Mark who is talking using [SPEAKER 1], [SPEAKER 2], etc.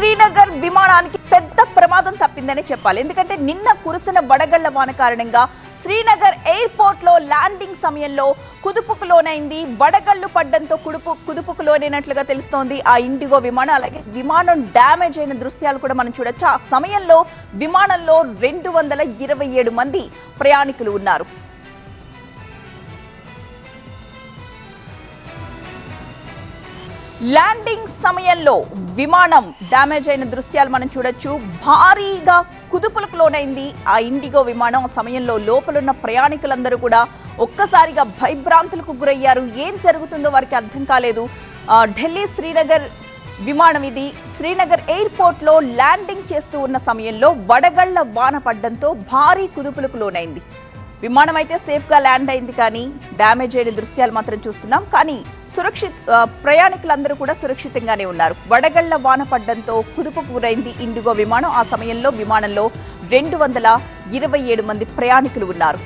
[SPEAKER 1] శ్రీనగర్ విమానానికి పెద్ద ప్రమాదం తప్పిందని చెప్పాలి. ఎందుకంటే నిన్న కురిసిన వడగళ్ల వాన కారణంగా శ్రీనగర్ ఎయిర్పోర్ట్ లో ల్యాండింగ్ సమయంలో కుదుపుకులోనైంది. వడగళ్లు పడ్డంతో కుదుపుకులోనైనట్లుగా తెలుస్తోంది ఆ ఇండిగో విమానం. అలాగే విమానం డ్యామేజ్ అయిన దృశ్యాలు కూడా మనం చూడొచ్చు. ఆ సమయంలో విమానంలో 227 మంది ప్రయాణికులు ఉన్నారు. ల్యాండింగ్ సమయంలో విమానం డ్యామేజ్ అయిన దృశ్యాలు మనం చూడొచ్చు. భారీగా కుదుపులకు లోనైంది ఆ ఇండిగో విమానం. ఆ సమయంలో లోపలున్న ప్రయాణికులందరూ కూడా ఒక్కసారిగా భయభ్రాంతులకు గురయ్యారు. ఏం జరుగుతుందో వారికి అర్థం కాలేదు. ఢిల్లీ శ్రీనగర్ విమానం ఇది. శ్రీనగర్ ఎయిర్పోర్ట్ లో ల్యాండింగ్ చేస్తూ ఉన్న సమయంలో వడగళ్ల వాన పడ్డంతో భారీ కుదుపులకు లోనైంది. విమానం అయితే సేఫ్ గా ల్యాండ్ అయింది, కానీ డ్యామేజ్ అయిన దృశ్యాలు మాత్రం చూస్తున్నాం. కానీ ప్రయాణికులందరూ కూడా సురక్షితంగానే ఉన్నారు. వడగళ్ల వాన పడ్డంతో కుదుపుకు గురైంది ఇండిగో విమానం. ఆ సమయంలో విమానంలో 227 మంది ప్రయాణికులు ఉన్నారు.